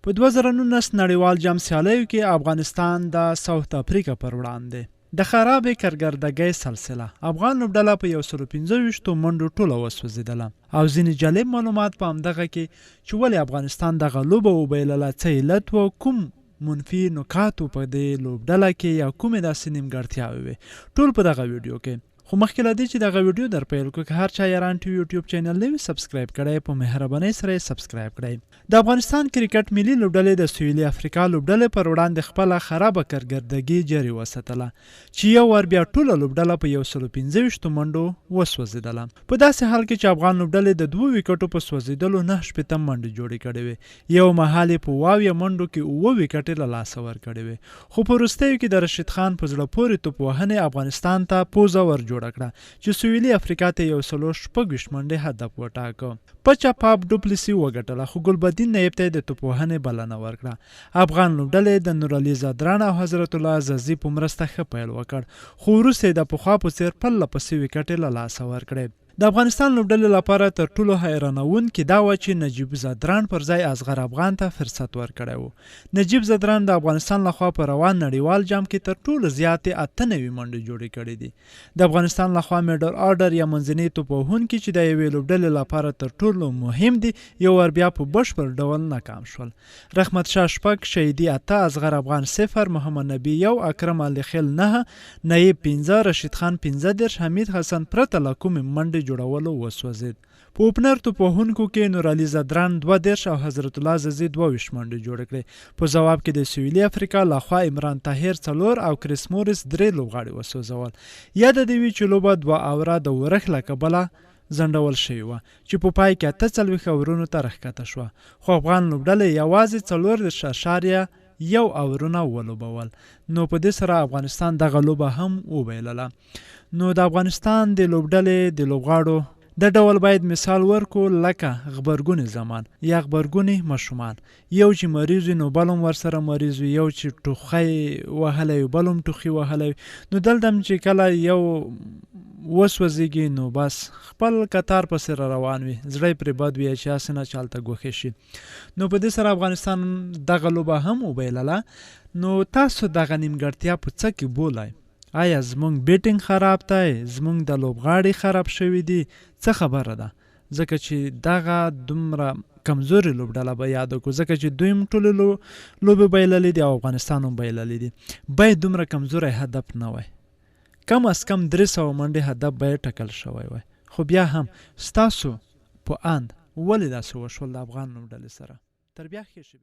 په 2019 نړیوال جام سیالیو کې افغانستان د ساوث افریقا پر وړاندې د خرابې کارګردګۍ سلسله افغان لوبډله په 125 منډو ټوله وسوځېدله او ځینې جالب معلومات په همدغه کې چې ولې افغانستان دغه لوبه وبایلله، څه علت و، کوم منفي نکاتو په دې لوبډله کې یا کومې داسې نیمګړتیاوې وې، ټول په دغه ویډیو کې. خو مخکې له دې چې دغه ویډیو در پیل کړو، که هر چا ایران ټي وي یوټیوب چینل نه وي سبسکرایب کړی، په مهربانۍ سره یې سبسکرایب کړئ. د افغانستان کرکټ ملي لوبډلې د سویلي افریقا لوبډلې پر وړاندې خپله خرابه کارګردګي جاري وساتله چې یو وار بیا ټوله لوبډله په 125 منډو وسوځېدله. په داسې حال کې چې افغان لوبډلې د 2 ویکټو په سوځېدلو 9 منډې جوړې کړې وې، یو مهال یې په 2 منډو کې 7 ویکټې له لاسه ورکړې وې. خو په وروستیو کې د رشید خان په زړه پورې توپ وهنې افغانستان ته پوزه ور جوړه کړه چې سویلي افریقا ته 126 منډې هدف وټاکه. پچا پاپ ډوپلیسي وګټله، خو ګلبدین نایب ته د توپ وهنې بلنه ورکړه. افغان لوبډلې د نورعلي زادران او حضرت الله عزازي په مرسته ښه پیل وکړ، خو وروسته یې د پخوا په څېر پرله پسې ویکټې له لاسه ورکړې. د افغانستان لوبډلې لپاره تر ټولو حیرانوونکې دا وه چې نجیب زادران پر ځای اصغر افغان ته فرصت ورکړی و. نجیب زادران د افغانستان لخوا په روان نړیوال جام کې تر ټولو زیاتې 98 منډې جوړې کړې دي. د افغانستان لخوا میډل آرډر یا منځني توپ وهونکي چې د یوې لوبډلې لپاره تر ټولو مهم دي، یو ور بیا په بشپړ ډول ناکام شول. رحمت شاه شپږ، شهیدي 8، اصغر افغان 0، محمد نبي 1، اکرم علي خیل 9، نایب 15، رشید خان 15، حمید حسن پرته له کومې منډې جوړولو وسوځېد. په اوپنر توپ وهونکو کې نورعلي زادران 22 او حضرت الله عزازي 22 منډې جوړې کړې. په ځواب کې د سویلي افریقا لخوا عمران طاهر 4 او کریس مورس 3 لوبغاړي وسوځول. یاده دې وي چې لوبه 2 اوره د ورښت له کبله ځنډول شوې وه چې په پای کې 48 اورونو ته راښکته شوه، خو افغان لوبډلې یوازې 4.1 اورونه ولوبول. نو په دې سره افغانستان دغه لوبه هم وبایلله. نو د افغانستان د لوبډلې د لوبغاړو د ډول باید مثال ورکو لکه غبرګونې زمان یا غبرګونې ماشومان، یو چې مریض وي نو بل هم ورسره مریض وي، یو چې ټوخی وهلی وي بل هم ټوخي وهلی وي. نو دلته هم چې کله یو وسوځېږي نو بس خپل کتار پسې را روان وي، زړه یې پرې بد وي چې هسې نه چې هلته ګوښې شي. نو په دې سره افغانستان دغه لوبه هم وبایلله. نو تاسو دغه نیمګړتیا په څه کې بولئ؟ آیا زمونږ بیټینګ خراب دی؟ زمونږ د لوبغاړي خراب شوي دي؟ څه خبره ده؟ ځکه چې دغه دومره کمزوري لوبډله به یاد کړو، ځکه چې دوی هم ټولې لوبې بایللې دي او افغانستان هم بایللې دي. باید دومره کمزوری هدف نه وای، کم از کم 300 منډې هدف باید ټکل شوی وای. خو بیا هم ستاسو په اند ولې داسې وشول د افغان لوبډلې سره؟ تر بیا ښې شي.